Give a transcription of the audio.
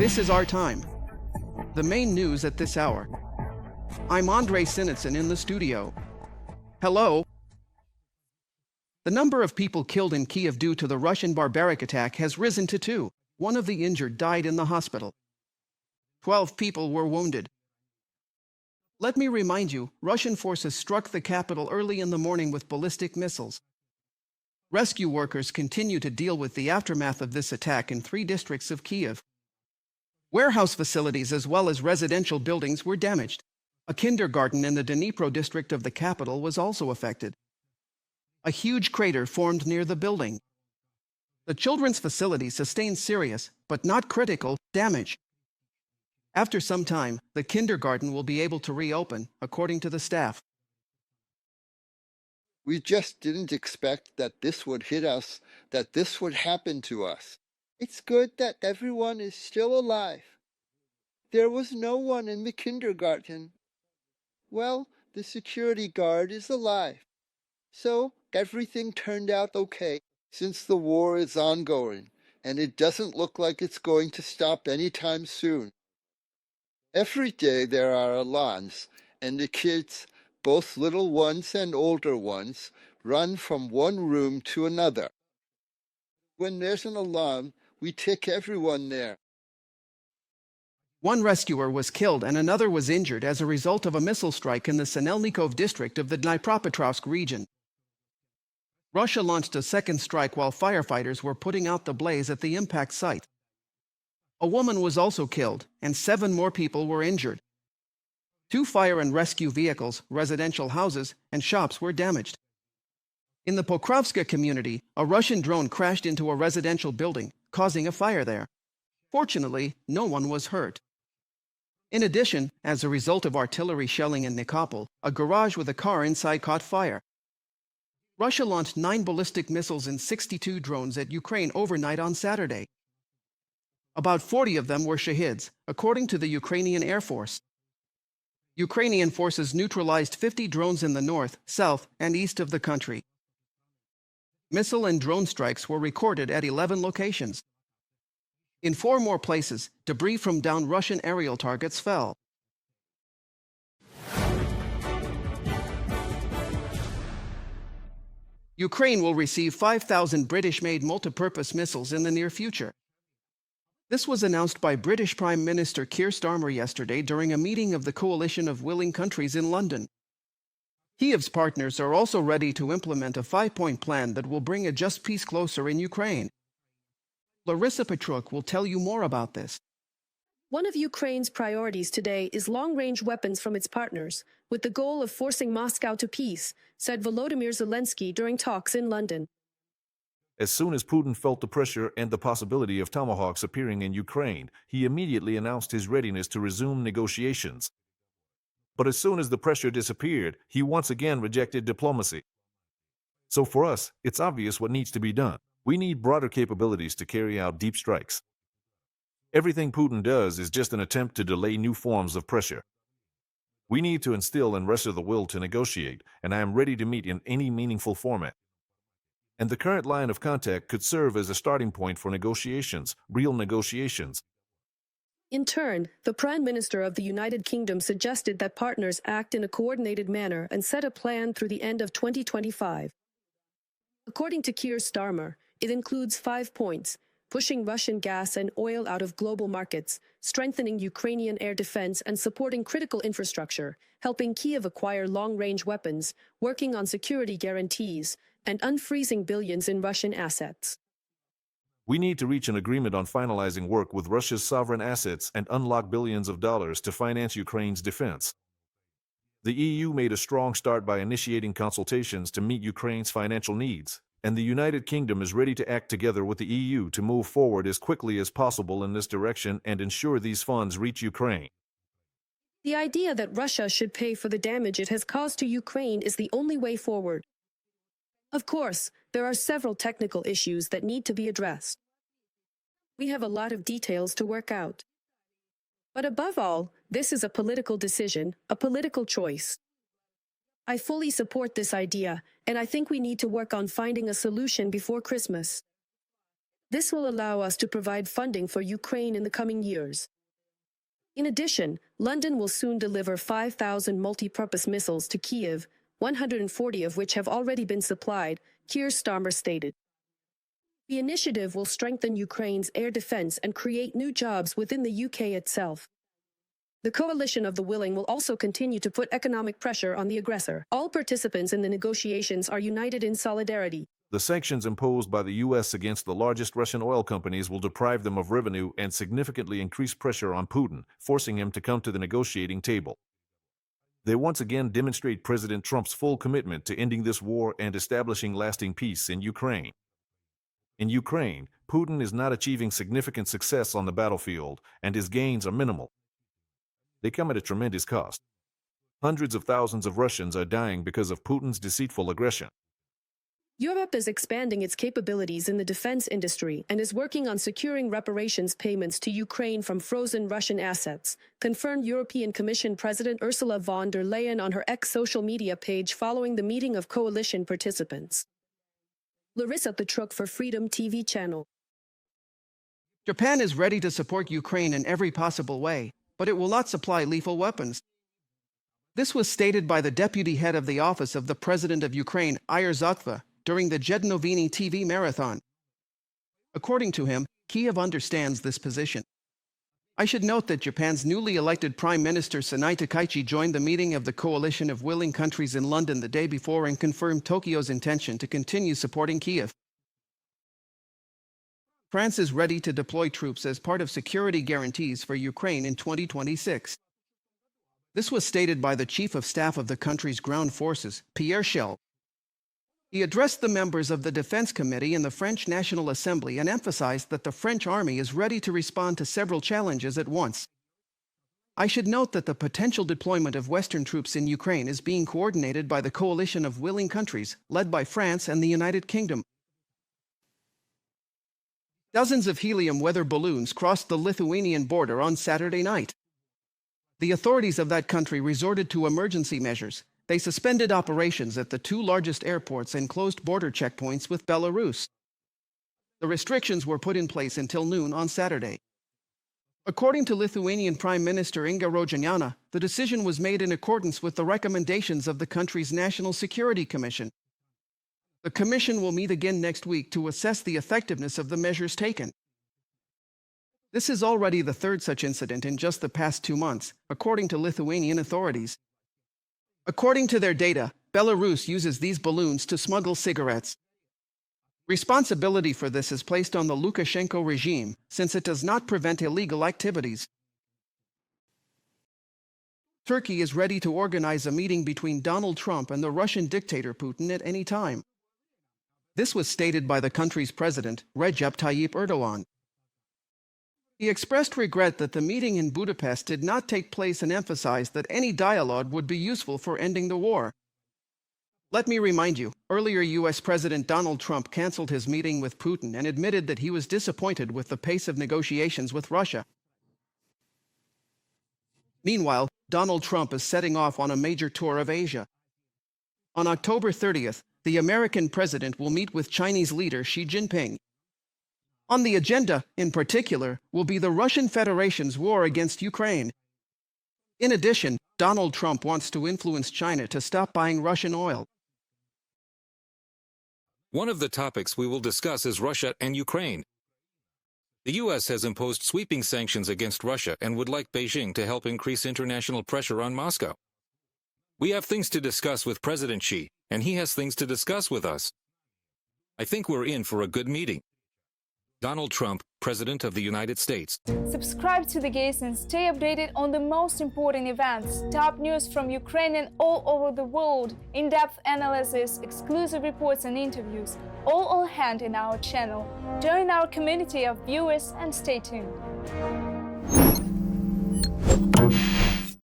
This is our time. The main news at this hour. I'm Andrei Sinitsyn in the studio. Hello. The number of people killed in Kyiv due to the Russian barbaric attack has risen to 2. One of the injured died in the hospital. 12 people were wounded. Let me remind you, Russian forces struck the capital early in the morning with ballistic missiles. Rescue workers continue to deal with the aftermath of this attack in 3 districts of Kyiv. Warehouse facilities as well as residential buildings were damaged. A kindergarten in the Dnipro district of the capital was also affected. A huge crater formed near the building. The children's facility sustained serious, but not critical, damage. After some time, the kindergarten will be able to reopen, according to the staff. We just didn't expect that this would hit us, that this would happen to us. It's good that everyone is still alive. There was no one in the kindergarten. Well, the security guard is alive. So everything turned out okay, since the war is ongoing, and it doesn't look like it's going to stop anytime soon. Every day there are alarms, and the kids, both little ones and older ones, run from one room to another. When there's an alarm, we take everyone there. One rescuer was killed and another was injured as a result of a missile strike in the Sinelnikov district of the Dnipropetrovsk region. Russia launched a second strike while firefighters were putting out the blaze at the impact site. A woman was also killed, and 7 more people were injured. 2 fire and rescue vehicles, residential houses, and shops were damaged. In the Pokrovska community, a Russian drone crashed into a residential building, causing a fire there. Fortunately, no one was hurt. In addition, as a result of artillery shelling in Nikopol, a garage with a car inside caught fire. Russia launched 9 ballistic missiles and 62 drones at Ukraine overnight on Saturday. About 40 of them were Shahids, according to the Ukrainian Air Force. Ukrainian forces neutralized 50 drones in the north, south, and east of the country. Missile and drone strikes were recorded at 11 locations. In 4 more places, debris from downed Russian aerial targets fell. Ukraine will receive 5,000 British-made multipurpose missiles in the near future. This was announced by British Prime Minister Keir Starmer yesterday during a meeting of the coalition of willing countries in London. Kyiv's partners are also ready to implement a 5-point plan that will bring a just peace closer in Ukraine. Larissa Petruk will tell you more about this. One of Ukraine's priorities today is long-range weapons from its partners, with the goal of forcing Moscow to peace, said Volodymyr Zelensky during talks in London. As soon as Putin felt the pressure and the possibility of tomahawks appearing in Ukraine, he immediately announced his readiness to resume negotiations. But as soon as the pressure disappeared, he once again rejected diplomacy. So for us, it's obvious what needs to be done. We need broader capabilities to carry out deep strikes. Everything Putin does is just an attempt to delay new forms of pressure. We need to instill in Russia the will to negotiate, and I am ready to meet in any meaningful format. And the current line of contact could serve as a starting point for negotiations, real negotiations. In turn, the Prime Minister of the United Kingdom suggested that partners act in a coordinated manner and set a plan through the end of 2025. According to Keir Starmer, it includes 5 points: pushing Russian gas and oil out of global markets, strengthening Ukrainian air defense and supporting critical infrastructure, helping Kyiv acquire long-range weapons, working on security guarantees, and unfreezing billions in Russian assets. We need to reach an agreement on finalizing work with Russia's sovereign assets and unlock billions of dollars to finance Ukraine's defense. The EU made a strong start by initiating consultations to meet Ukraine's financial needs, and the United Kingdom is ready to act together with the EU to move forward as quickly as possible in this direction and ensure these funds reach Ukraine. The idea that Russia should pay for the damage it has caused to Ukraine is the only way forward. Of course, there are several technical issues that need to be addressed. We have a lot of details to work out. But above all, this is a political decision, a political choice. I fully support this idea, and I think we need to work on finding a solution before Christmas. This will allow us to provide funding for Ukraine in the coming years. In addition, London will soon deliver 5,000 multi-purpose missiles to Kyiv, 140 of which have already been supplied, Keir Starmer stated. The initiative will strengthen Ukraine's air defense and create new jobs within the UK itself. The coalition of the willing will also continue to put economic pressure on the aggressor. All participants in the negotiations are united in solidarity. The sanctions imposed by the U.S. against the largest Russian oil companies will deprive them of revenue and significantly increase pressure on Putin, forcing him to come to the negotiating table. They once again demonstrate President Trump's full commitment to ending this war and establishing lasting peace in Ukraine. In Ukraine, Putin is not achieving significant success on the battlefield, and his gains are minimal. They come at a tremendous cost. Hundreds of thousands of Russians are dying because of Putin's deceitful aggression. Europe is expanding its capabilities in the defense industry and is working on securing reparations payments to Ukraine from frozen Russian assets, confirmed European Commission President Ursula von der Leyen on her X social media page following the meeting of coalition participants. Larissa Petruk for Freedom TV channel. Japan is ready to support Ukraine in every possible way, but it will not supply lethal weapons. This was stated by the deputy head of the office of the President of Ukraine, Ihor Zhukov, during the Jednoviny TV marathon. According to him, Kyiv understands this position. I should note that Japan's newly elected Prime Minister Sanae Takaichi joined the meeting of the coalition of willing countries in London the day before and confirmed Tokyo's intention to continue supporting Kyiv. France is ready to deploy troops as part of security guarantees for Ukraine in 2026. This was stated by the Chief of Staff of the country's ground forces, Pierre Schell. He addressed the members of the Defense Committee in the French National Assembly and emphasized that the French army is ready to respond to several challenges at once. I should note that the potential deployment of Western troops in Ukraine is being coordinated by the coalition of willing countries, led by France and the United Kingdom. Dozens of helium weather balloons crossed the Lithuanian border on Saturday night. The authorities of that country resorted to emergency measures. They suspended operations at the two largest airports and closed border checkpoints with Belarus. The restrictions were put in place until noon on Saturday. According to Lithuanian Prime Minister Inga Rodžaniana, the decision was made in accordance with the recommendations of the country's National Security Commission. The commission will meet again next week to assess the effectiveness of the measures taken. This is already the third such incident in just the past 2 months, according to Lithuanian authorities. According to their data, Belarus uses these balloons to smuggle cigarettes. Responsibility for this is placed on the Lukashenko regime, since it does not prevent illegal activities. Turkey is ready to organize a meeting between Donald Trump and the Russian dictator Putin at any time. This was stated by the country's president, Recep Tayyip Erdogan. He expressed regret that the meeting in Budapest did not take place and emphasized that any dialogue would be useful for ending the war. Let me remind you, earlier U.S. President Donald Trump canceled his meeting with Putin and admitted that he was disappointed with the pace of negotiations with Russia. Meanwhile, Donald Trump is setting off on a major tour of Asia. On October 30th, the American president will meet with Chinese leader Xi Jinping. On the agenda, in particular, will be the Russian Federation's war against Ukraine. In addition, Donald Trump wants to influence China to stop buying Russian oil. One of the topics we will discuss is Russia and Ukraine. The U.S. has imposed sweeping sanctions against Russia and would like Beijing to help increase international pressure on Moscow. We have things to discuss with President Xi, and he has things to discuss with us. I think we're in for a good meeting. Donald Trump, President of the United States. Subscribe to The Gaze and stay updated on the most important events, top news from Ukraine and all over the world, in-depth analysis, exclusive reports and interviews, all on hand in our channel. Join our community of viewers and stay tuned.